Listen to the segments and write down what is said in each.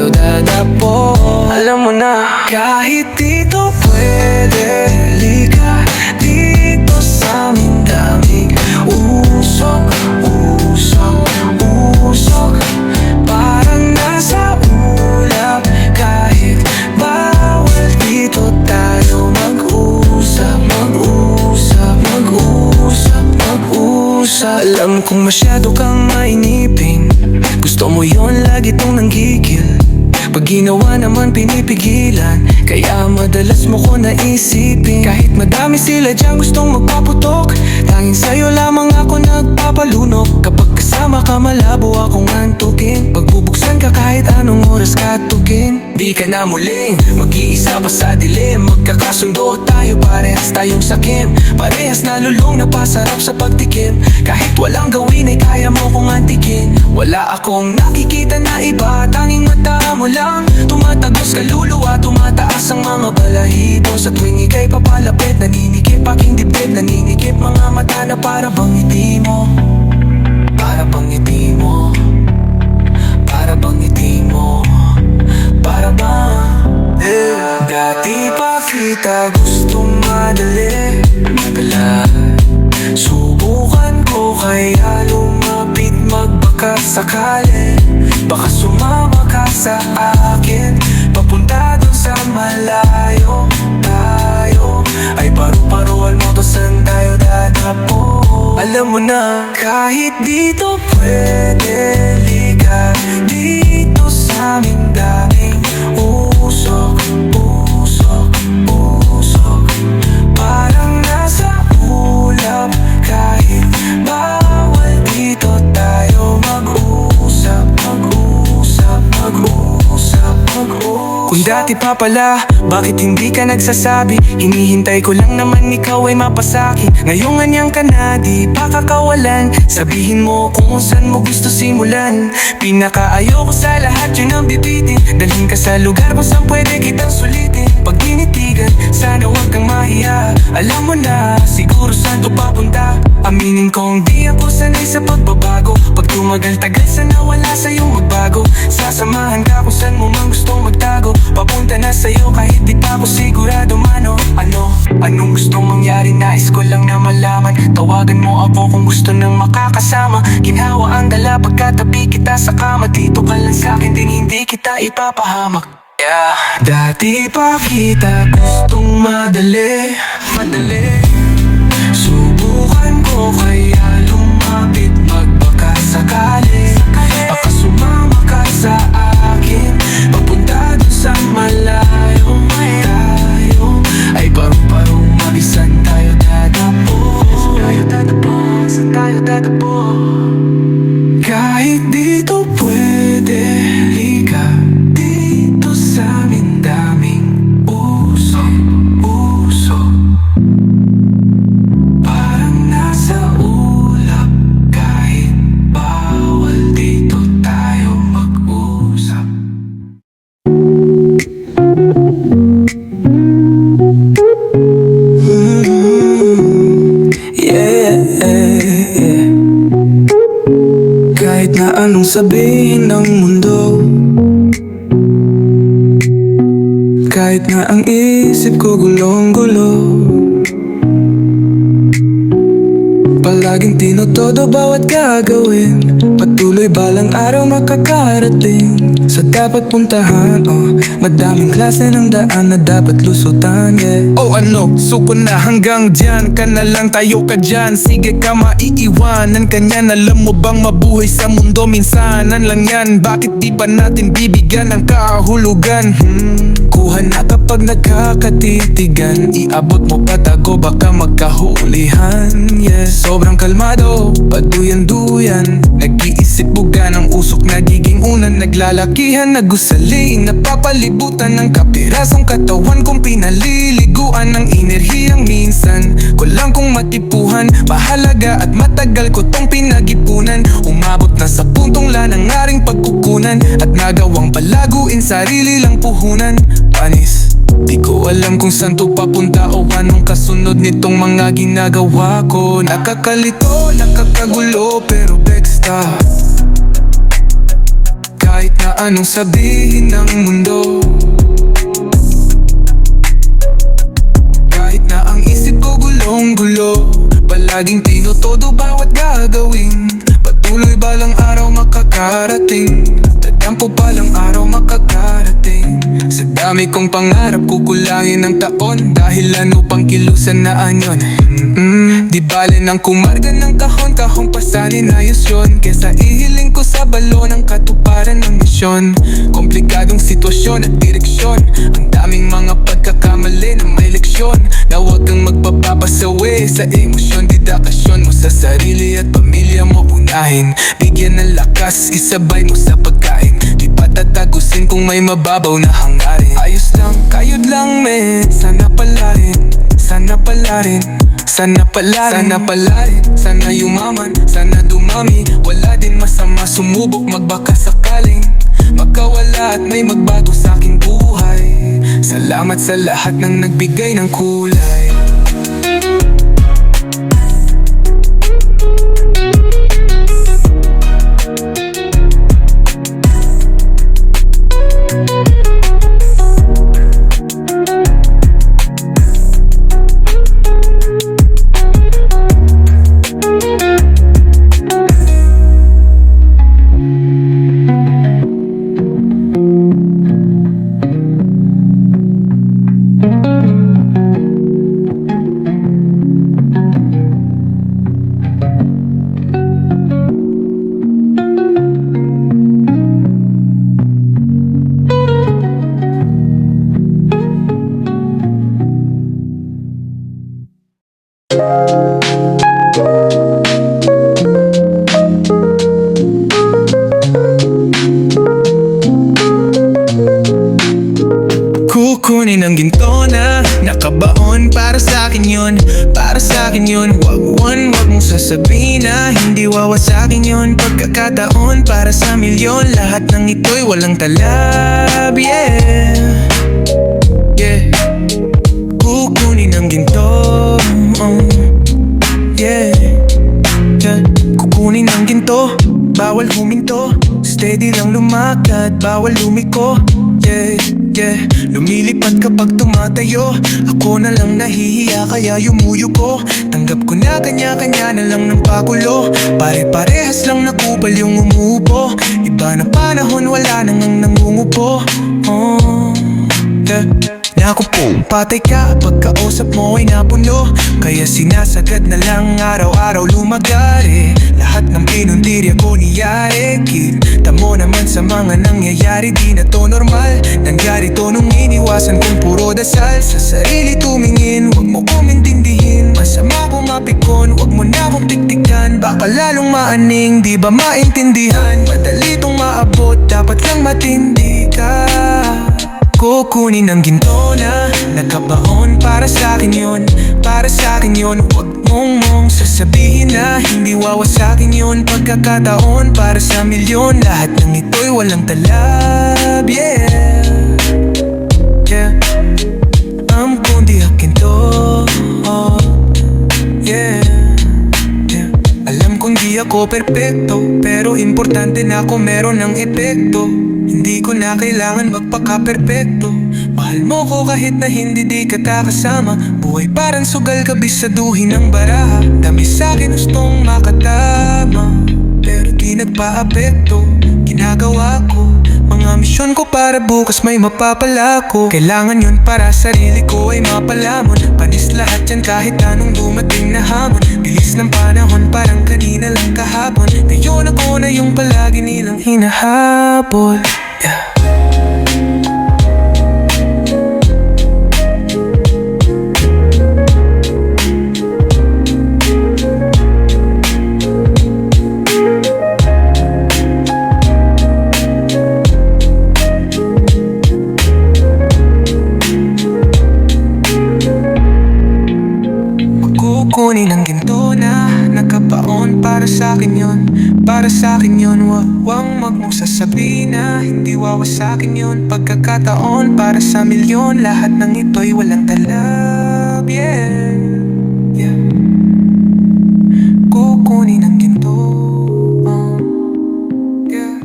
tayo dadapo. Alam mo na, kahit dito pwede, lika dito sa aming daming usok, usok, usok. Parang nasa ulap, kahit bawal dito tayo mag-usap, mag-usap, mag-usap, mag-usap. Alam kong masyado kang mainipin, gusto mo yon lagi tong nanggigil. Pag ginawa naman pinipigilan, kaya madalas mo ko naisipin. Kahit madami sila dyan gustong magpaputok, tanging sa'yo lamang ako nagpapalunok. Kapag kasama ka malabo akong antukin, pagbubuksan ka kahit anong oras katukin. Di ka na muling mag-iisa pa sa dilim, magkakasundo tayo, parehas tayong sakim. Parehas nalulung na pasarap sa pagtikim, kahit walang gawin ay kaya mo kong antikin. Wala akong nakikita na iba, tanging mata mo lang tumatagos kaluluwa, tumataas ang mga balahibo. Sa tuwing ika'y papalapit, naninikip aking dibdib, naninikip mga mata na para bang ngiti mo, para bang ngiti mo, para bang ngiti mo, para bang dati pa kita gustong madali, magalat. Subukan ko kaya lumapit, magbaka sakali. Baka sumama ka sa akin, papunta dun sa malayo. Tayo ay paru-paruan mo to, saan tayo dadapo. Alam mo na, kahit dito pwede, lika dito sa aming daming usok, usok, usok. Parang nasa ulap, kahit bawal dito tayo mag-usap, mag-usap, mag-usap, mag-usap. Kung dati pa pala, bakit hindi ka nagsasabi? Hinihintay ko lang naman ikaw ay mapasaki. Ngayong anyang ka na, di pa kakawalan. Sabihin mo kung saan mo gusto simulan. Pinaka-ayoko sa lahat yun ang bibitin, dalhin ka sa lugar kung saan pwede kitang sulitin. Pag tinitigan, sana huwag kang mahiya. Alam mo na, siguro saan to papunta. Aminin kong di ako sanay sa pagbabago. Pag tumagal-tagal, sana wala sa'yong magbago. Sasamahan ka kung saan mo man gustong magtago. Papunta na sa'yo kahit di pa ako sigurado mano. Anong gustong mangyari, nais ko lang na malaman. Tawagan mo ako kung gusto nang makakasama. Ginhawa ang dala pagkatabi kita sa kama. Dito ka lang sa'kin, din hindi kita ipapahamak. Dati pa kita gustong madali, madali. Subukan ko kaya lumapit, magbaka sakali. Baka sumama ka sa akin, papunta dun sa malayo. Tayo ay paru-parong mabisan tayo dadapo. Tayo dadapo, saan tayo dadapo. Kahit dito pwede, lika dito sa aming daming usok, usok. Parang nasa ulap, kahit bawal dito tayo mag-usap. Kahit na anong sabihin ng mundo, kahit na ang isip ko gulong-gulo, palaging tinotodo bawat gagawin. Patuloy balang araw makakarating sa dapat puntahan. Madaming klase ng daan na dapat lusutan, yeah. Ano, suko na hanggang dyan ka na lang, tayo ka dyan. Sige ka, maiiwanan ka niyan. Alam mo bang mabuhay sa mundo minsanan lang yan? Bakit di pa natin bibigyan ng kahulugan? Kuha na kapag nagkakatitigan, iabot mo patago baka magkahulihan, yes. Sobrang kalmado, paduyan-duyan, nag-iisip buga ng usok, nagiging unan. Naglalakihan, nagusaling, napapalibutan ng kapirasong katawan kong pinaliliguan ng enerhiyang minsan ko lang kong matipuhan. Mahalaga at matagal ko tong pinag-ipunan, umabot na sa puntong lanangaring pagkukunan, at nagawang palaguin sarili lang puhunan. Panis, di ko alam kung saan to papunta o anong kasunod nitong mga ginagawa ko. Nakakalito, nakakagulo, pero basta kahit na anong sabihin ng mundo. Kahit na ang isip ko gulong-gulo, palaging tinutodo bawat gagawin. Patuloy balang araw makakarating, tatampo balang araw makakarating. Sa dami kong pangarap kukulangin ng taon, dahilan upang kilusan na anyon. Di bale nang kumarga ng kahon pasanin ayos yun, kesa ihiling ko sa balon ang katuparan ng misyon. Komplikadong sitwasyon at direksyon, ang daming mga pagkakamali na may leksyon, na huwag kang magpapapasawi sa emosyon. Didakasyon mo sa sarili at pamilya mo unahin, bigyan ng lakas, isabay mo sa pagkain. Di patatagusin kung may mababaw na hangarin. Ayos lang, kayod lang men, sana pala rin, sana pala rin, sana pala rin, sana pala rin. Sana yumaman, sana dumami, wala din masama sumubok magbaka sakaling magkawala at may magbago sa aking buhay. Salamat sa lahat ng nagbigay ng kulay. Kukunin ang ginto na nakabaon, para sa akin yun, para sa akin yun. Wag mong sasabihin na hindi wawasakin yun. Pagkakataon para sa milyon, lahat ng ito'y walang talab, yeah, yeah. Kukunin ang ginto, yeah, yeah. Kukunin ang ginto, bawal huminto, steady lang lumakad, bawal lumiko, yeah, yeah. Lumilipad kapag tumatayo, ako na lang nahihiya kaya yumuyo ko. Tanggap ko na kanya-kanya na lang ng pagulo, pare-parehas lang nakupal yung umuupo. Iba na panahon, wala nang nangungupo, yeah. Naku po, patay ka pagkausap mo ay napuno, kaya sinasagad na lang araw-araw lumagari. Lahat ng pinundirya ko niyari, kita mo naman sa mga nangyayari, di na to normal. Nangyari to nung iniwasan kong puro dasal. Sa sarili tumingin, wag mo kong intindihin, masama kong mapikon, wag mo na akong tiktikan. Baka lalong maaning, di ba maintindihan? Madali tong maabot, dapat lang matindi ka. Kukunin ang ginto na nakabaon, para sa akin yun, para sa akin yun. Huwag mong sasabihin na hindi wawasakin yun. Pagkakataon para sa milyon, lahat ng ito'y walang talab, yeah, yeah. Kundi akin to, yeah, yeah. Alam kong di ako perpekto, pero importante na ako meron ng epekto. Hindi ko na kailangan magpaka-perpekto. Mahal mo ko kahit na hindi di kita kasama. Buhay parang sugal kabisaduhin ng baraha. Dami sa'kin gustong makatama, pero di nagpa-apekto. Ginagawa ko mga misyon ko para bukas may mapapala ko. Kailangan yun para sarili ko ay mapalamon. Panis lahat yan kahit anong dumating na hamon. Bilis ng panahon parang kanina lang kahapon. Ngayon ako na yung palagi nilang hinahabol, yeah. Kukunin ang ginto na nakabaon, para sa akin yun, para sa akin yun. Wag mong sasabihin na hindi wawasakin yun. Pagkakataon para sa milyon, lahat ng ito'y walang talab, yeah, yeah. Kukunin ang ginto, yeah.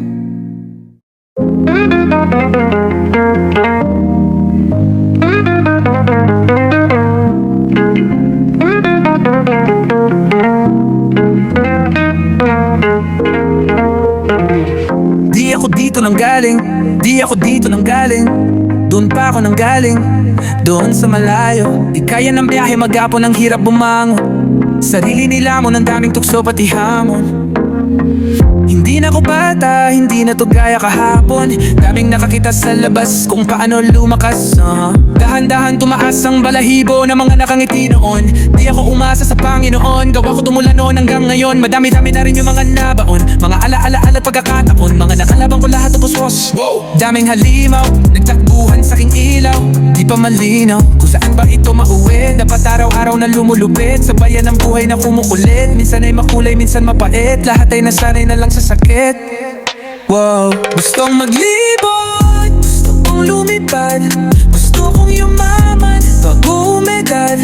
Di ako dito nang galing, doon pa ako nang galing. Doon sa malayo, di kaya ng biyahe maghapon, ang hirap bumangon. Sarili nila mo ng daming tukso pati hamon. Hindi na ko bata, hindi na to gaya kahapon. Daming nakakita sa labas kung paano lumakas. Dahan-dahan tumaas ang balahibo ng mga nakangiti noon. Di ako umasa sa Panginoon, gawa ko tumula noon hanggang ngayon. Madami-dami na rin yung mga nabaon, mga alaala at pagkakataon. Mga nakalabang ko lahat tapos daming halimaw, nagtakbuhan sa aking ilaw. Di pa malinaw kung saan ba ito mauwi. Dapat araw-araw na lumulupit sa bayan ng buhay na kumukulit. Minsan ay makulay, minsan mapait, lahat ay nasanay na lang sa sakit. Wow, gustong maglibot, gusto kong lumipad, gusto kong yumaman bago umedad.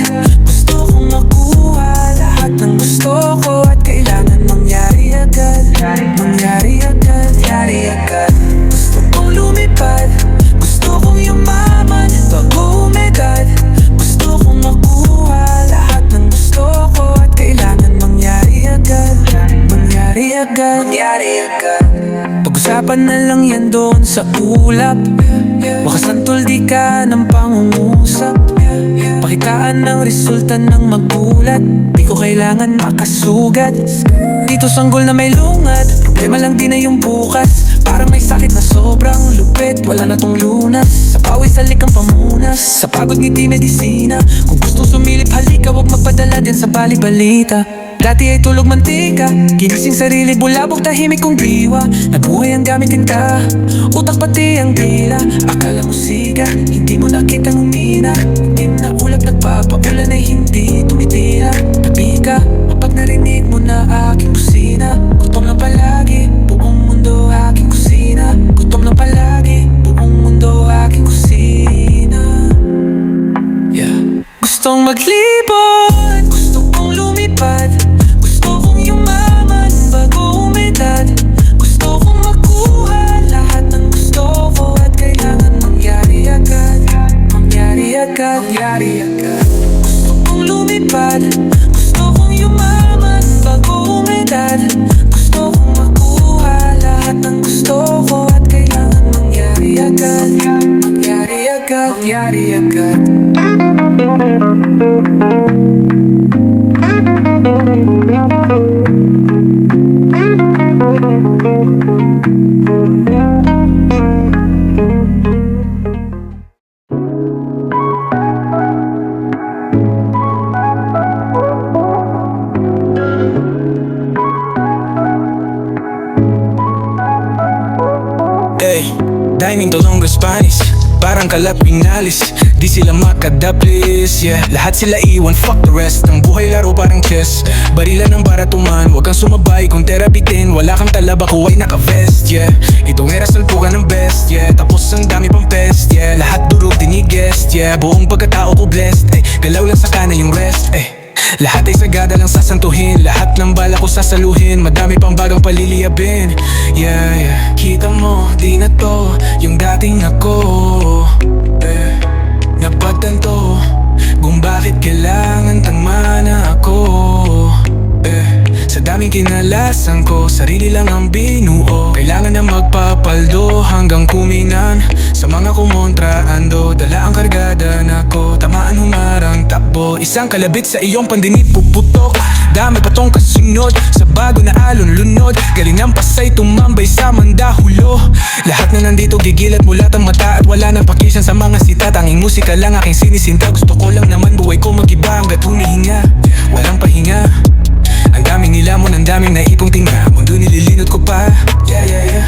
Gusto kong makuha lahat ng gusto ko at kailangan mangyari agad. Mangyari agad, mangyari agad. Gusto kong lumipad, gusto kong yumaman bago umedad. Gusto kong makuha lahat ng gusto ko at kailangan mangyari agad. Mangyari agad, mangyari agad. Pag-usapan na lang yan doon sa ulap. Wakas ng tuldi ka ng pangungusap. Pakitaan ng resulta ng magulat. Di ko kailangan makasugat. Dito sanggol na may lungat, problema lang di na yung bukas. Parang may sakit na sobrang lupit, wala na tong lunas. Sa pawis halik ang pamunas, sa pagod ngiti medisina. Kung gusto sumilip halika, wag magpadala din sa bali-balita. Dati ay tulog mantika, ginising sarili, bulabog tahimik kong diwa. Nabuhay ang gamitin ka, utak pati ang dila. Akala mo siga, hindi mo nakita umina. Hindi na ulap nagpapaulan ay hindi tumitira. Tabi ka, kapag narinig mo na aking kusina. Gutom lang palagi, buong mundo aking kusina. Gutom lang palagi, buong mundo aking kusina. Yeah. Gustong maglibot, gusto kong lumipad, gusto kong yumaman bago umedad. Gusto kong makuha lahat ng gusto ko at kailangan mangyari agad. Mangyari agad, mangyari agad. Gusto kong lumipad, gusto kong yumaman bago umedad. Gusto kong makuha lahat ng gusto ko at kailangan mangyari agad. Mangyari agad, mangyari agad. Hey, dining the longest Spanish, parang kalap pinalis. Di sila makadaplis, yeah. Lahat sila iwan, fuck the rest. Ang buhay laro parang chess, barila ng baratuman. Huwag kang sumabay kung terabitin. Wala kang talaba ko ay naka-vest, yeah. Itong era salpukan ng best, yeah. Tapos ang dami pang pest, yeah. Lahat durog dinigest, yeah. Buong pagkatao ko blessed, eh. Galaw lang sa kana yung rest, eh. Lahat ay sagada lang sasantuhin, lahat ng bala ko sasaluhin. Madami pang bagang paliliyabin, yeah, yeah. Kita mo, di na to yung dating ako, eh. Napatanto kung bakit kailangan tangma na ako, eh. Sa daming kinalasan ko, sarili lang ang binuo. Kailangan na magpapaldo hanggang kuminan. Sa mga kumontraando, dala ang kargada na ko. Tamaan humarang takbo, isang kalabit sa iyong pandinip puputok. Dami pa tong kasunod, sa bago na alon lunod. Galing ng pasay tumambay sa mandahulo. Lahat na nandito gigilat mulat ang mata at wala nang pakisyan sa mga sita. Tanging musika lang aking sinisinta. Gusto ko lang naman buhay ko mag-iba hanggat humihinga. Walang pahinga. Ang daming nilamon, ang daming naipong tinga. Mundo nililinot ko pa, yeah, yeah, yeah.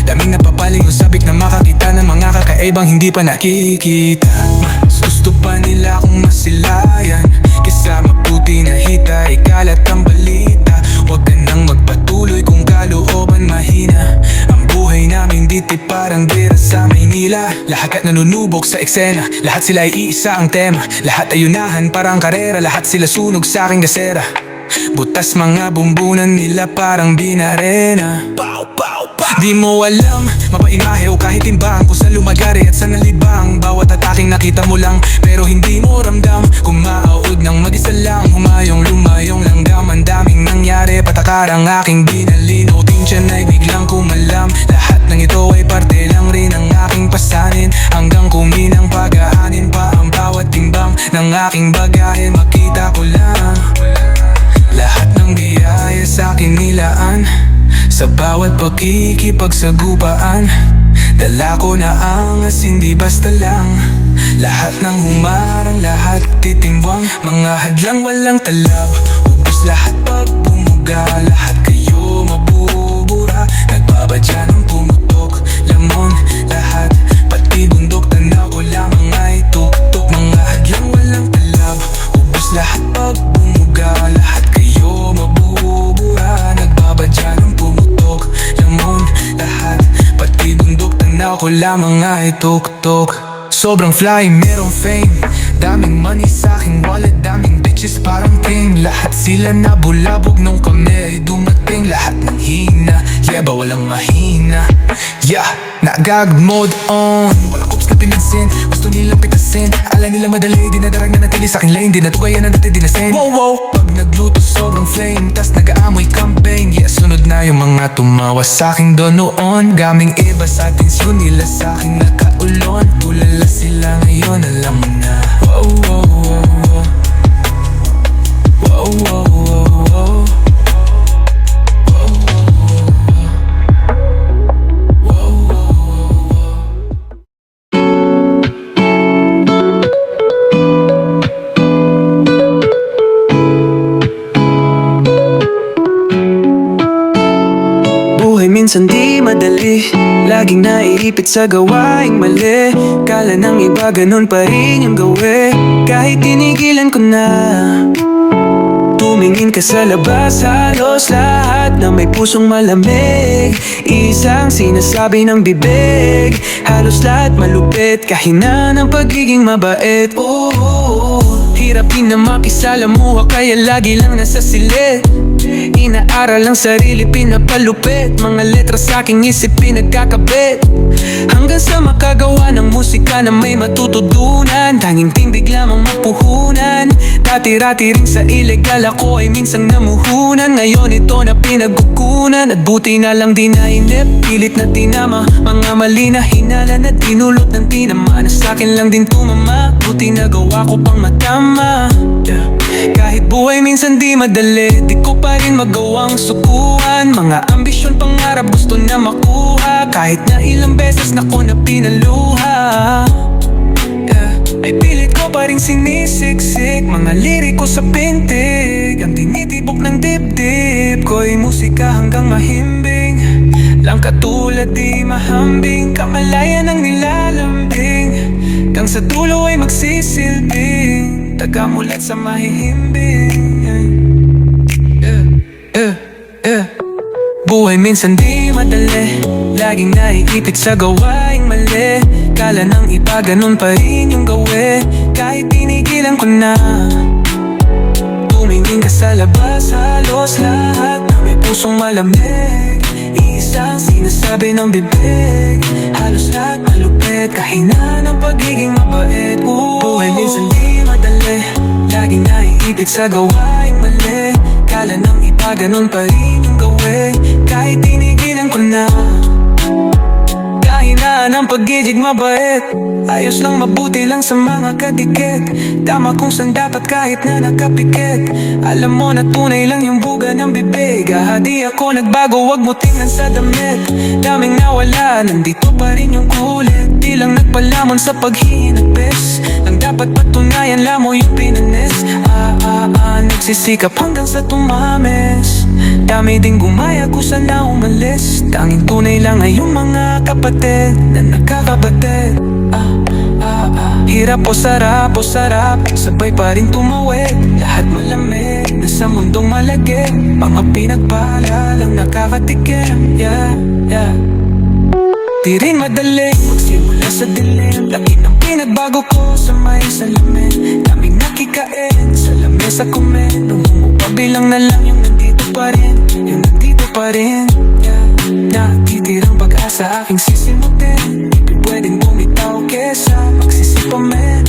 Daming napapaling usabik na makakita ng mga kakaibang hindi pa nakikita. Mas gusto pa nila akong masilayan kesa mabuti na hita, ikalat ang balita. Huwag ka nang magpatuloy kung kalooban mahina. Ang buhay namin dito parang gera sa Maynila. Lahat at nanunubok sa eksena, lahat sila ay iisa ang tema. Lahat ay unahan parang karera, lahat sila sunog sa aking gasera. Butas mga bumbunan nila parang binarena. Di mo alam, mapaimahe o kahit timbang kung saan lumagari at saan nalibang. Bawat ataking nakita mo lang, pero hindi mo ramdam. Kung maaud ng mag-isa lang, humayong lumayong langgam. Ang daming nangyari, patakar ang aking binalino. aking tiyan ay biglang kumalam. Lahat ng ito ay parte lang rin ng aking pasanin, hanggang kuminang pag-aanin pa ang bawat timbang ng aking bagahe. Makita ko lang lahat ng biyaya sa akin nilaan, sa bawat pakikipagsagupaan. Dala ko na angas, hindi basta lang. Lahat ng humarang, lahat titimbang. Mga hadlang walang talab, ubos lahat pag bumuga. Lahat kayo mabubura, nagbabadya ng pumutok. Lamon lahat, pati bundok, tanaw ko lamang ay tuktok. Mga hadlang walang talab, ubos lahat pag bumuga. Lahat kayo mabubura, nagbabadya ng pumutok. Lamon lahat, pati bundok, tanaw ko lamang ay tuktok. Sobrang fly, merong fame, daming money sa aking wallet, daming bitches parang king. Lahat sila nabulabog nung kami ay dumating. Lahat ng hina, ba walang mahina. Nag-gag mode on, wala cops na pinansin, gusto nilang pitasin. Alam nila madali, dinadarag na natili sa aking lane. Di natugayan na natin dinasin. Pag nagluto sobrang flame, tas nag-aamoy campaign. Sunod na yung mga tumawa sa aking doon noon. Gaming iba sa atensyon nila sa aking nakaulon. Tulala sila ngayon, alam mo na. Wow, wow, wow, wow. Wow, wow, wow, wow. Minsan di madali, laging naiipit sa gawaing mali. Kala ng iba ganun pa rin yung gawin, kahit tinigilan ko na. Tumingin ka sa labas, halos lahat na may pusong malamig. Isang sinasabi ng bibig, halos lahat malupit, kahina ng pagiging mabait. Hirap din na makisalamuha, kaya lagi lang nasa silid. Inaaral ang sarili, pinapalupit. Mga letra sa aking isip, pinagkakabit. Hanggang sa makagawa ng musika na may matututunan. Tanging timbig lamang mapuhunan. Dati-rati rin sa ilegal ako ay minsang namuhunan. Ngayon ito na pinagkukunan, at buti na lang di nainip. Pilit na tinama, mga mali na hinala na dinulot ng tinama. Na sa'kin lang din tumama, buti nagawa ko pang matama. Kahit buhay minsan di madali, di ko pa rin magawang sukuan. Mga ambisyon, pangarap, gusto na makuha. Kahit na ilang beses na ko na pinaluha, ay pilit ko pa rin sinisiksik mga liriko sa pintig. Ang tinitibok ng dibdib ko'y musika hanggang mahimbing. Lang katulad di mahambing, kamalayan ang nilalambing. Hanggang sa dulo ay magsisilbing, tagamulat sa mahihimbing. Buhay minsan di madali, laging naiipit sa gawaing mali. Kala ng iba ganun pa rin yung gawin, kahit tinigilan ko na. Tumingin ka sa labas, halos lahat na may pusong malamig. Isang sinasabi ng bibig, halos lahat malupit, kahina ng pagiging mabait. Buhay minsan di madali, laging naiipit sa gawaing mali. Kala ng iba ganun pa rin yung gawin, kahit tinigilan ko na. Kahinaan ng pagiging mabait, ayos lang mabuti lang sa mga kadikit. Tama kung saan dapat kahit na nakapikit. Alam mo na tunay lang yung buga ng bibig. Di ako nagbago, wag mo tingnan sa damit. Daming nawala, nandito pa rin yung kulit. Di lang nagpalamon sa paghinagpis, lang dapat patunayan lamo yung pinanis. Nagsisikap hanggang sa tumamis. Dami ding gumaya kung saan na umalis. Tanging tunay lang ay yung mga kapatid na nakakabatid. Hirap o sarap, sabay pa rin tumawid. Lahat malamig, nasa mundong malagim. Mga pinagpala lang nakakatikim. Di rin madali magsimula sa dilim. Laki ng pinagbago ko sa may salamin. Daming nakikain sa lamesa kumen. Numupabilang na lang yung nandito pa rin, yung nandito pa rin. Natitirang pag-asa aking sisimutin. Di pwedeng bumitaw kesa magsisipamen.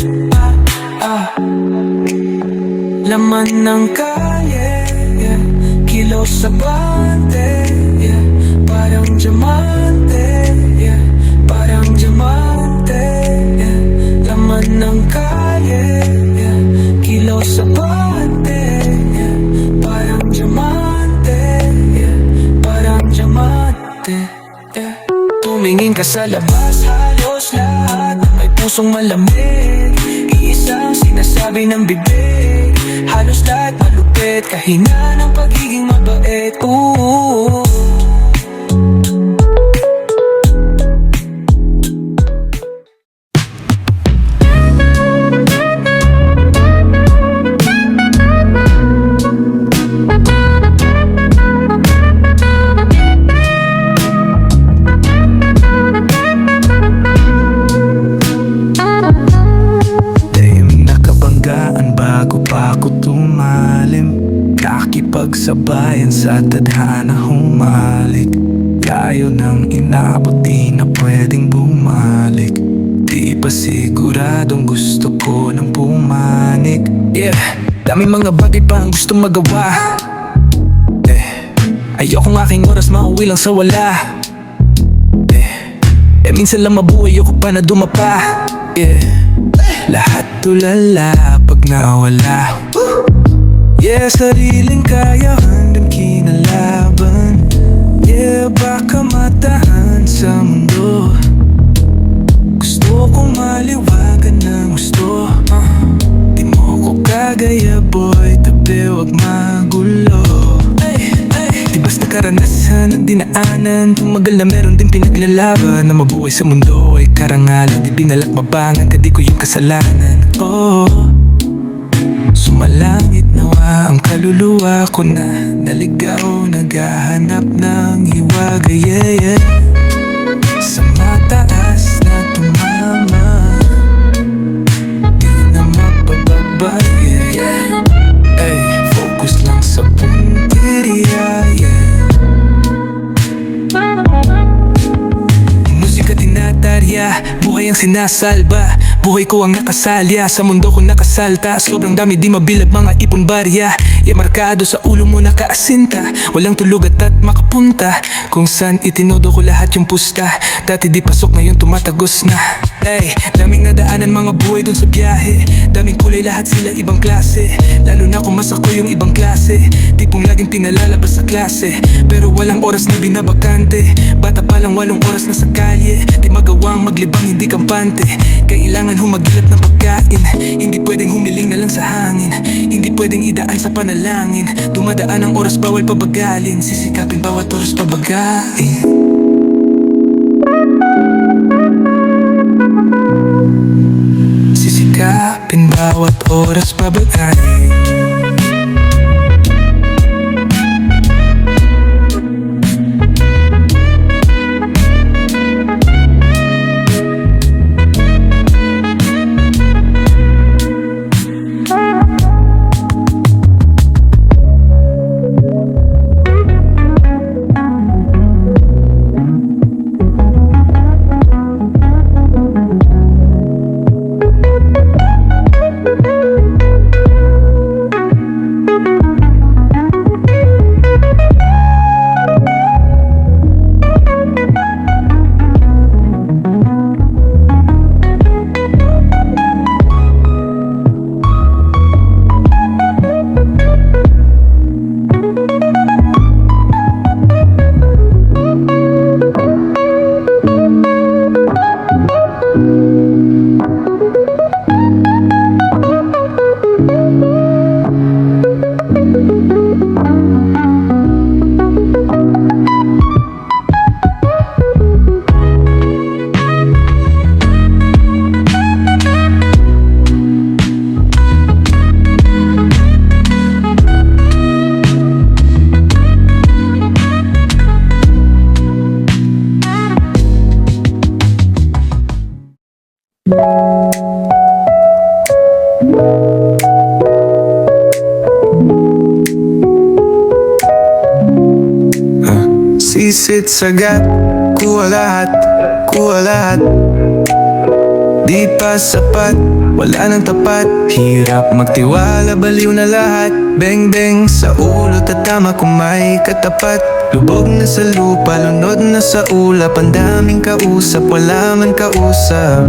Laman ng kalye, kilos sa bante, parang diamante, yeah. Parang diamante, yeah. Laman ng kalye, yeah. Kilaw sa bante, yeah. Parang diamante, yeah. Parang diamante, yeah. Tumingin ka sa labas, halos lahat may pusong malamig. Iisang sinasabi ng bibig, halos lahat malupit. Kahina ng pagiging mabait. Ooh. Bago pa ako tumalim, nakikipagsabayan sa tadhana humalik. Layo nang inabot, di na pwedeng bumalik. Di pa siguradong gusto ko nang pumanik. Yeah, daming mga bagay pa ang gusto magawa. Ayokong aking oras mauwi lang sa wala. Minsan lang mabuhay, ayoko pa na dumapa. Yeah, lahat tulala pag nawala. Yeah, sariling kaya handang kinalaban. Yeah, baka matahan sa mundo. Gusto kong maliwagan ng gusto. Di mo ko kagaya boy, tabi wag magulo. Di basta karanasan ang dinaanan. Tumagal na meron din pinaglalaban. Na mabuhay sa mundo ay karangalan. Di binalakmabangan, kadi ko yung kasalanan. Oh, sumalangit nawa ang kaluluwa ko na naligaw, naghahanap ng hiwaga, yeah, yeah. Sa mataas na tumama, di na mapababa, yeah, yeah. Ay, focus lang sa punteriya, yeah. Musika tinatarya, buhay ang sinasalba. Buhay ko ang nakasalya, sa mundo ko nakasalta. Sobrang dami di mabilag, mga ipon barya. Markado sa ulo mo nakaasinta. Walang tulog at makapunta kung saan itinodo ko lahat yung pusta. Dati di pasok, ngayon tumatagos na. Ay, daming nadaanan mga buhay dun sa biyahe. Daming kulay, lahat sila ibang klase. Lalo na kung masako yung ibang klase. Tipong laging pinalalabas sa klase, pero walang oras na binabakante. Bata pa lang 8 oras na sa kalye. Di magawang maglibang, hindi kampante. Kailangan humagilap ng pagkain. Hindi pwedeng humiling na lang sa hangin. Hindi pwedeng idaan sa panalangin. Dumadaan ang oras, bawal pabagalin. Sisikapin bawat oras pabagain. Sisikapin bawat oras pabagain. Sisit sagat, kuha lahat. Di pa sapat, wala nang tapat. Hirap magtiwala, baliw na lahat. Beng beng sa ulo, tatama kung may katapat. Lubog na sa lupa, lunod na sa ulap. Ang daming kausap, wala man kausap.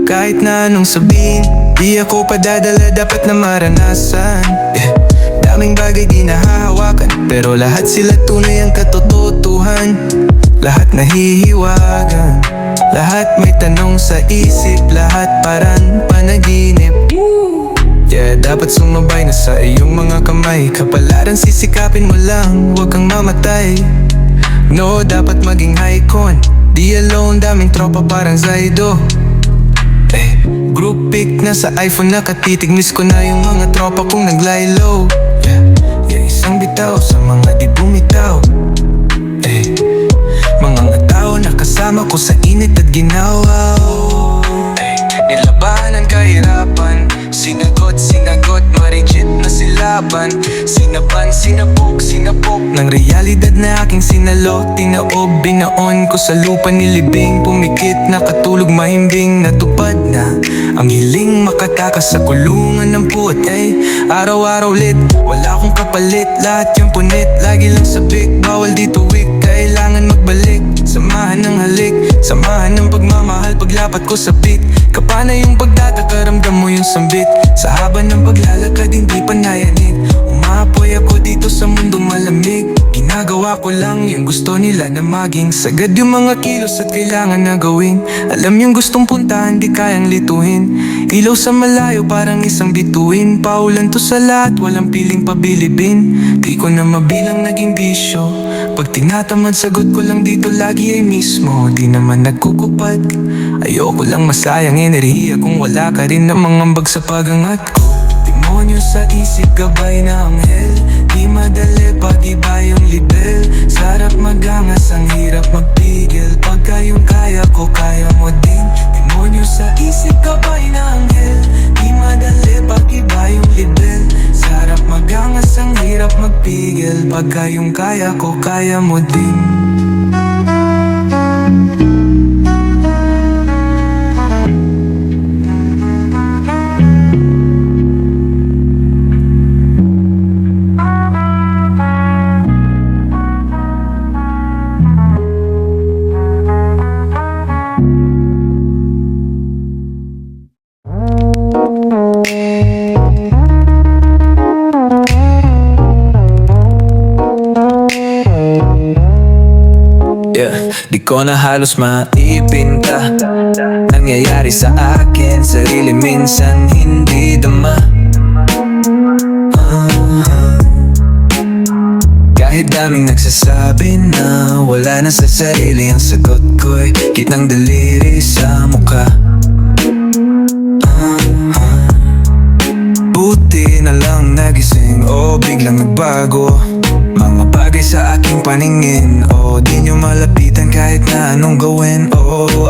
Kahit na anong sabihin, di ako padadala, dapat na maranasan. Daming bagay di nahahawakan, pero lahat sila tunay ang katotohanan. Lahat nahihiwagan, lahat may tanong sa isip, lahat parang panaginip. Yeah, dapat sumabay na sa iyong mga kamay. Kapalaran sisikapin mo lang, huwag kang mamatay. No, dapat maging icon, di alone, daming tropa parang Zaido. Group pic na sa iPhone, nakatitig, miss ko na yung mga tropa kong nag-lie low. Yeah, isang bitaw sa mga di bumitaw. Mga ngataw na kasama ko sa init at ginawa. Nilabanan ang kahirapan, sinagot, marigit na silaban. Sinaban, sinapok ng realidad na aking sinalo. Tinaob, binaon ko sa lupa, nilibing, pumikit, nakatulog, mahimbing. Natupad na ang hiling, makatakas sa kulungan ng puwat. Araw-araw lit, wala akong kapalit. Lahat yung punit, lagi lang sabik, bawal dito weak. Kailangan magbalik, samahan ng halik, samahan ng pagmamahal, paglapat ko sa beat. Kapana yung pagtataka, ramdam mo yung sambit. Sa haba ng paglalakad, hindi pa nayanig. Umaapoy ako dito sa mundong malamig. Ginagawa ko lang yung gusto nila na maging sagad yung mga kilos at kailangan na gawin. Alam yung gustong puntahan, di kayang lituhin. Ilaw sa malayo, parang isang bituin. Paulan to sa lahat, walang piling pabilibin. Di ko na mabilang naging bisyo. Pag tinatamad, sagot ko lang dito lagi ay mismo. Di naman nagkukupad, ayoko lang masayang enerhiya kung wala ka rin na mangambag sa pagangat ko. Demonyo sa isip, gabay na anghel. Di madali pag iba yung libel. Sarap magangas, ang hirap magpigil. Pagka yung kaya ko, kaya mo din. Demonyo sa isip, gabay na anghel. Di madali pag iba yung libel. Sarap magangas, ang hirap magpigil. Pagka yung kaya ko, kaya mo din. Di ko na halos maipinta. Nangyayari sa akin, sarili minsan hindi dama. Kahit daming nagsasabi na wala na sa sarili, ang sagot ko'y kitang daliri sa mukha. Buti na lang nagising o biglang nagbago. Mga bagay sa aking paningin, di nyo malapitan kahit na anong gawin.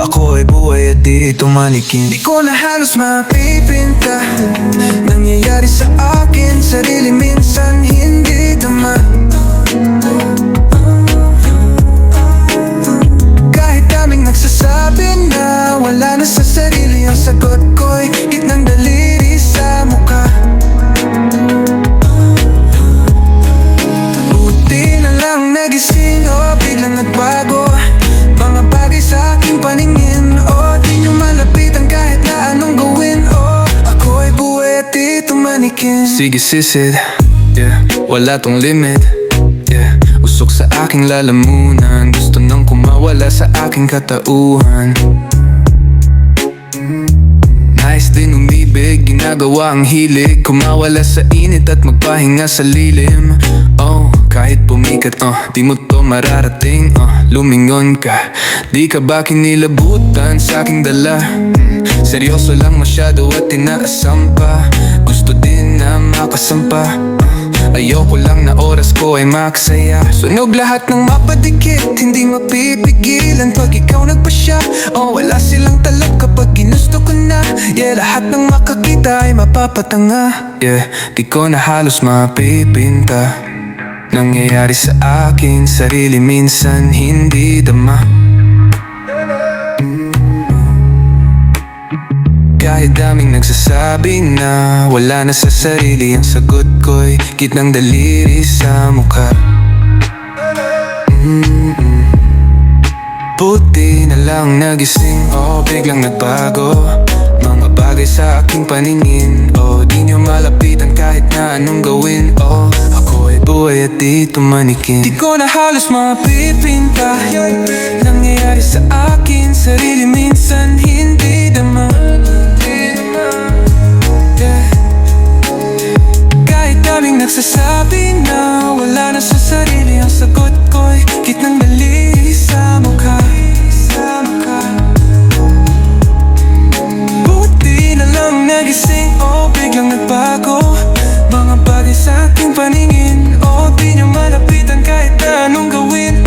Ako ay buhay at di ito manikin. Di ko na halos mapipinta. Nangyayari sa akin, sarili minsan hindi tama. Kahit daming nagsasabi na wala na sa sarili, ang sagot ko'y gitnang daliri sa mukha. Nagising biglang nagbago. Mga bagay sa aking paningin, di nyo malapitan kahit na anong gawin. Ako ay buhay at ito manikin. Sige sisid, yeah, wala tong limit, yeah. Usok sa aking lalamunan, gusto nang kumawala sa aking katauhan. Nais din umibig, ginagawa ang hilig, kumawala sa init at magpahinga sa lilim. Kahit pumikat, di mo to mararating. Lumingon ka, di ka ba kinilabutan sa aking dala? Seryoso lang masyado at tinaasam pa. Gusto din na makasampa. Ayoko lang na oras ko ay makasaya. Sunog lahat ng mapadikit, hindi mapipigilan pag ikaw nagpasya. Wala silang talak kapag ginusto ko na. Yeah, lahat ng makakita ay mapapatanga. Yeah, di ko na halos mapipinta. Nangyayari sa akin, sarili minsan hindi dama. Kahit daming nagsasabi na wala na sa sarili, ang sagot ko'y kitnang daliri sa mukha. Buti na lang nagising o biglang nagbago mga bagay sa aking paningin. Di nyo malapitan kahit na anong gawin. Ako ay buhay at dito manikin. Di ko na halos mapipinta nangyayari sa akin sarili, minsan hindi naman. Kahit daming nagsasabi na wala na sa sarili, ang sagot ko'y kitnang dali sa mukha. Buti na lang nagising o biglang nagbago mga bagay sa aking paningin. Di nyo malapitan kahit na anong gawin.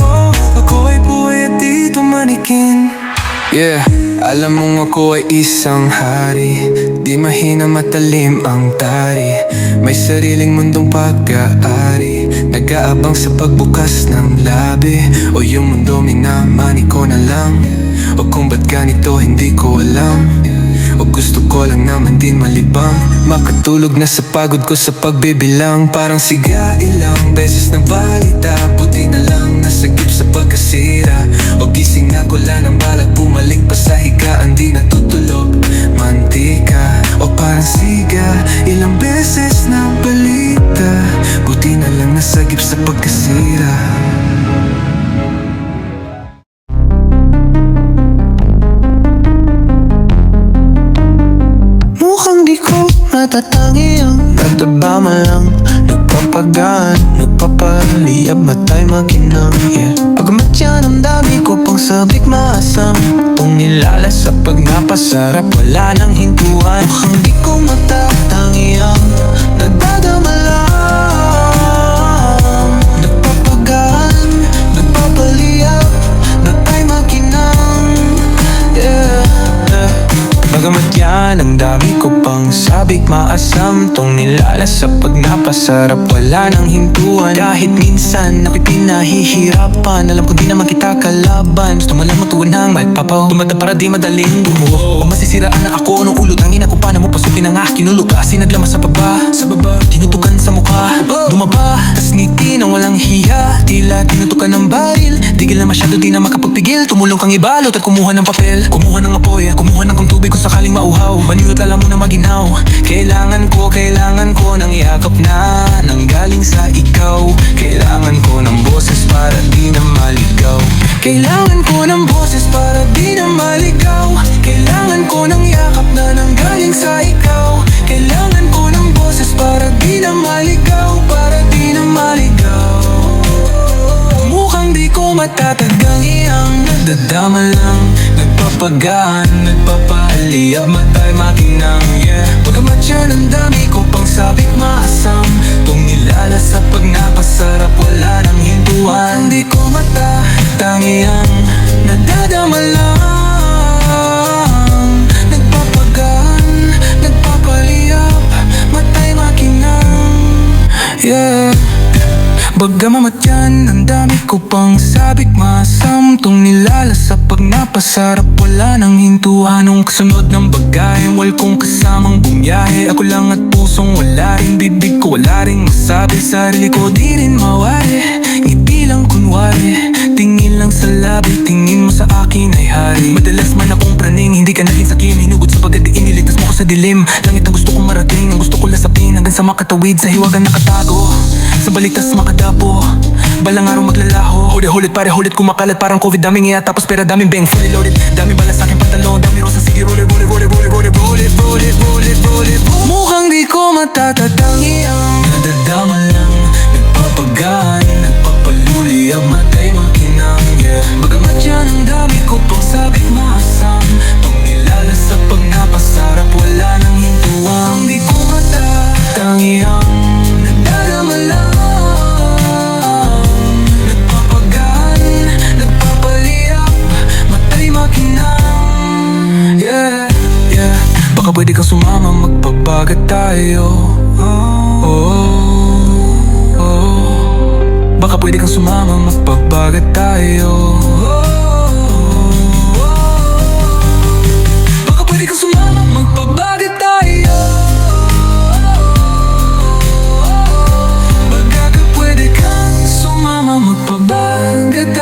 Ako ay buhay at dito manikin. Alam mong ako ay isang hari, di mahina matalim ang tari. May sariling mundong pag-aari, nag-aabang sa pagbukas ng labi. Yung mundo minamani ko na lang, kung ba't ganito hindi ko alam. Gusto ko lang naman din malibang, makatulog na sa pagod ko sa pagbibilang. Parang siga ilang beses na balita, buti na lang nasagip sa pagkasira. Gising na ko lang ng balak, bumalik pa sa higaan, di natutulog. Mantika o parang siga, ilang beses na balita, buti na lang nasagip sa pagkasira. Mukhang di ko natatangi ang nagdabama lang, nagpapagaan, nagpapaliyab, matay makinang. Pagamat yan ang dami ko pang sabik maasam, itong nilalas sa pagnapasarap, wala nang hintuan. Mukhang di ko matatangi ang nagdadama lang, nagpapagaan, nagpapaliyab, matay makinang. Bagamat yan ang dami ko pang sabik maasam, tong nilalas sa pagnapasarap, wala nang hintuan. Kahit minsan ako'y pinahihirapan, alam ko di naman kita kalaban. Gusto mo lang matuwan ng magpapaw, tumata para di madaling bumuo. Masisiraan na ako nung ulo, tangin ako paano mo pasukin ang aking ulo. Kasi naglamas sa baba, tinutukan sa mukha, dumaba, tas ngiti nang walang hiya, tila tinutukan ng baril. Tigil na masyado, di na makapagpigil, tumulong kang ibalot at kumuha ng papel, kumuha ng apoy, kumuha ng tubig kung sakaling mauhaw. Baniwat alam mo na maginaw, kailangan ko ng yakap na nanggaling sa ikaw. Kailangan ko ng boses para di na maligaw. Kailangan ko ng boses para di na maligaw. Kailangan ko ng yakap na nanggaling sa ikaw. Kailangan ko ng boses para di na maligaw, para di na maligaw. Mukhang di ko matataggang iyang nadadama lang, nagpapagaan, nagpapaliyab, matay makinang. Pagamat yan ang dami ko pang sabik maasam, tong nilalas sa pagnapasarap, wala nang hintuan. Di ko matatangi ang nadadama lang, nagpapagaan, nagpapaliyab, matay makinang. Bagamat yan ang dami ko pang sabik masam, tong nilalas sa pagnapasarap, wala nang hintuan. Nung kasunod ng bagay, wal kong kasamang bumiyahe. Ako lang at pusong wala rin, bibig ko wala rin masabi, sarili ko di rin mawari. Ngiti lang kunwari, tingin lang sa labi, tingin mo sa akin ay hari. Madalas man akong praning, hindi ka naging sakin, hinugot sa pagdadiin, niligtas mo ko sa dilim. Langit ang gusto kong marating, ang gusto ko lasapin, hanggang sa makatawid sa hiwagan nakatago, sa balitas makadapo, balang araw maglalaho. Hulit pare hulit kumakalat parang COVID, daming iya tapos pera daming bang fully loaded. Daming bala sa aking pantalon, daming rosa, sige roll it. Mukhang di ko matatatangi ang nadadama lang, nagpapagaan, nagpapaluliyab, matay makinang. Bagamat yan ang dami ko pang sabik maasam, tong nilalas sa pagnapasarap, wala nang hintuan. Di ko matatangi ang nadadama lang, nagpapagaan, nagpapaliyab, matay makinang. Baka pwede kang sumama, magpapagat tayo. Baka pwede kang sumama, magpapagat tayo. Baka pwede kang sumama, magpapagat tayo. Baka pwede kang sumama, magpapagat tayo.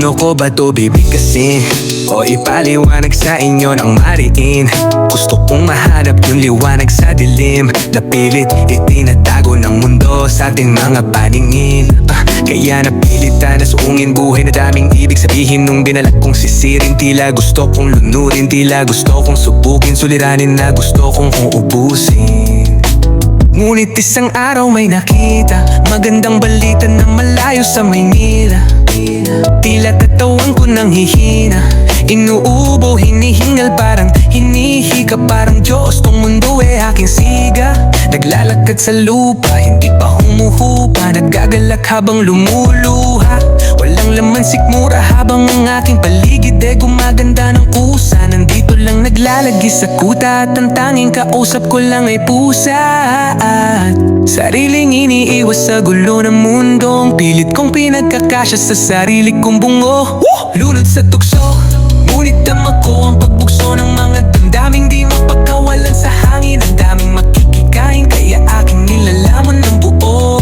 Paano ko ba to bibigkasin? O ipaliwanag sa inyo ng mariin? Gusto kong mahanap yung liwanag sa dilim Napilit itinatago ng mundo sa ating mga paningin Kaya napilitan na suungin buhay na daming ibig sabihin Nung binalat kong sisirin Tila gusto kong lunurin Tila gusto kong subukin Suliranin na gusto kong uubusin Ngunit isang araw may nakita Magandang balita na malayo sa Maynila Tila katawan ko nang hihina Inuubo, hinihingal parang hinihika Parang Diyos, tong mundo aking siga Naglalakad sa lupa, hindi pa humuhupa Nagagalak habang lumuluha Walang laman sikmura habang ang aking paligid gumaganda ng kusa Nandito lang naglalagi sa kuta At ang tanging kausap ko lang ay pusa At sariling iniiwas sa gulo ng mundong Pilit kong pinagkakasya sa sarili kong bungo Lunod sa tukso Ngunit dama ko ang pagbukso ng mga damdaming di mapagkawalan sa hangin Ang daming makikikain kaya aking nilalaman ng buo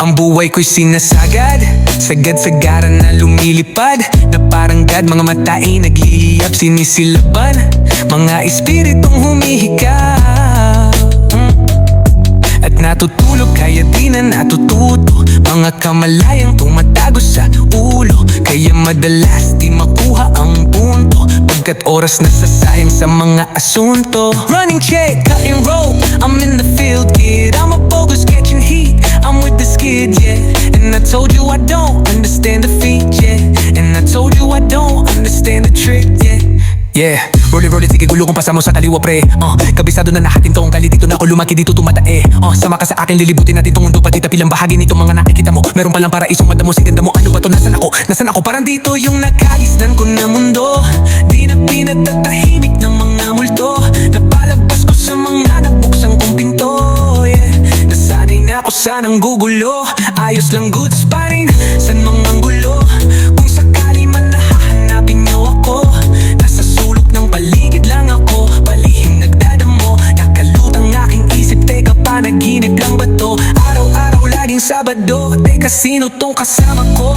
Ang buhay ko'y sinasagad Sagad-sagaran na lumilipad Na parang God, mga mata ay nagliliyap Sinisilaban, mga espiritong humihikap At natutulog kaya di na natututo Mga kamalayang tumatago sa ulo Kaya madalas di makuha ang punto Pagkat oras nasasayang sa mga asunto Running check, cutting rope I'm in the field, kid I'm a bogus catching heat I'm with the skid, yeah And I told you I don't understand the feat, yeah And I told you I don't understand the trick, yeah Yeah, roll it, sige gulo kong pasamo sa kaliwa pre Kabisado na nahatin tong kali dito na ako lumaki dito tumatae Sama ka sa akin lilibutin natin tong mundo Pati tapilang bahagi nitong mga nakikita mo Meron palang paraisong mata mo, siganda mo Ano ba to, nasan ako? Nasan ako? Parang dito yung nakagisnan ko na mundo Di na pinatatahimik ng mga multo Napalabas ko sa mga nabuksan kong pinto Yeah, nasanay na ako sa nang gugulo Ayos lang goods pa rin sa mga gulo Kung sakali man nahahanapin niyo ako Nasa sulok ng paligid lang ako Palihim nagdadamo Nakalutang aking isip Teka panaginip lang ba to Araw-araw laging Sabado Teka sino tong kasama ko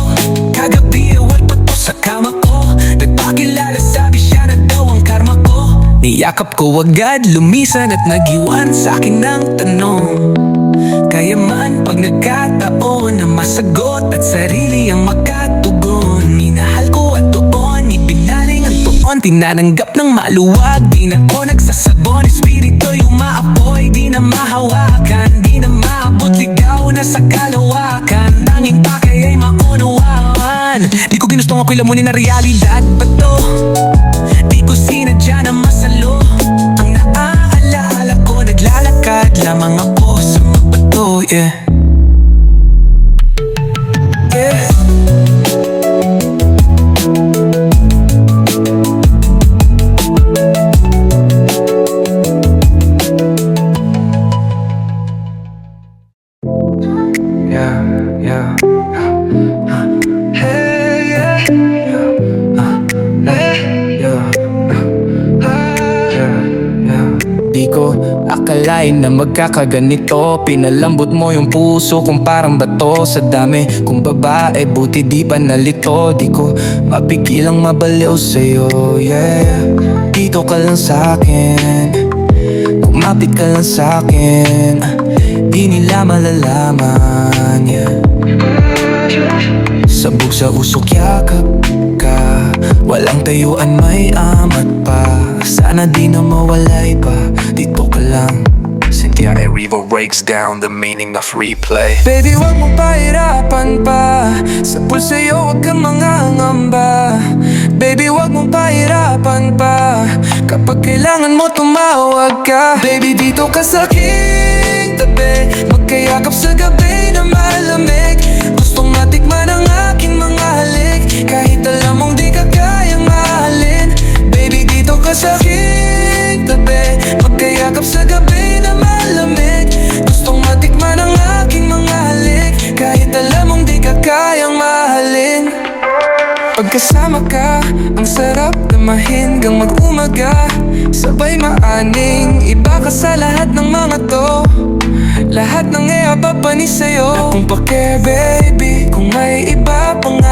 Kagabi awal pa to sa kama ko Nagpakilala sabi siya na daw ang karma ko Niyakap ko agad lumisan at nagiwan sa akin ng tanong Kaya man pag nagkataon na masagot At sarili ang makatugon Minahal ko at doon ibinaling ang tuon Tinananggap ng maluwag Di na ako nagsasabon Espirito'y umaapoy Di na mahawakan Di na maabot Ligaw na sa kalawakan Tanging pakay ay maunawaan Di ko ginustong ako'y lamunin na realidad ba to Di ko sinadya na masalo Ang naaalala ko Naglalakad lamang ako sa magbato Yeah Yeah Di ko akalain na magkakaganito Pinalambot mo yung puso kung parang bato Sa dami kung babae buti di pa nalito Di ko mapigilang mabaliw sa'yo yeah. Dito ka lang sa'kin Kumapit ka lang sa'kin Di nila malalaman yeah. Sabog sa usok yakap ka Walang tayuan may amat pa Sana di na mawalay pa Dito ka lang Cynthia Erivo breaks down the meaning of replay. Baby wag mo pahirapan pa Sa pulsa sa'yo wag kang mangangamba Baby wag mo pahirapan pa Kapag kailangan mo tumawag ka Baby dito ka sa aking tabi Magkayakap sa gabi na malamig Gustong matikman ang aking mga halik Kahit alam mong di ka kayang mahalin Baby dito ka sa aking tabi Magkayakap sa gabi na malamig Gustong matikman ang aking mga halik Kahit alam mong di ka kayang mahalin Pagkasama ka, ang sarap damahin hanggang mag-umaga Sabay maaning, iba ka sa lahat ng mga to Lahat ng papanis sa'yo At kung pake baby, kung may iba pang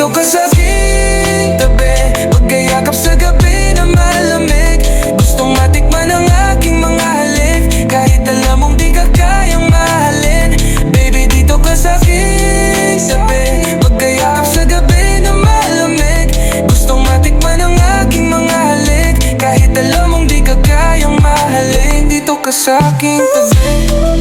dito ka sa aking tabi, pagkayakap sa gabi na malamig. Gustong matikman ang aking mga halik, kahit alam mong di ka kayang mahalin. Baby, dito ka sa aking tabi, pagkayakap sa gabi na malamig. Gustong matikman ang aking mga halik, kahit alam mong di ka kayang mahalin. Dito ka sa aking tabi.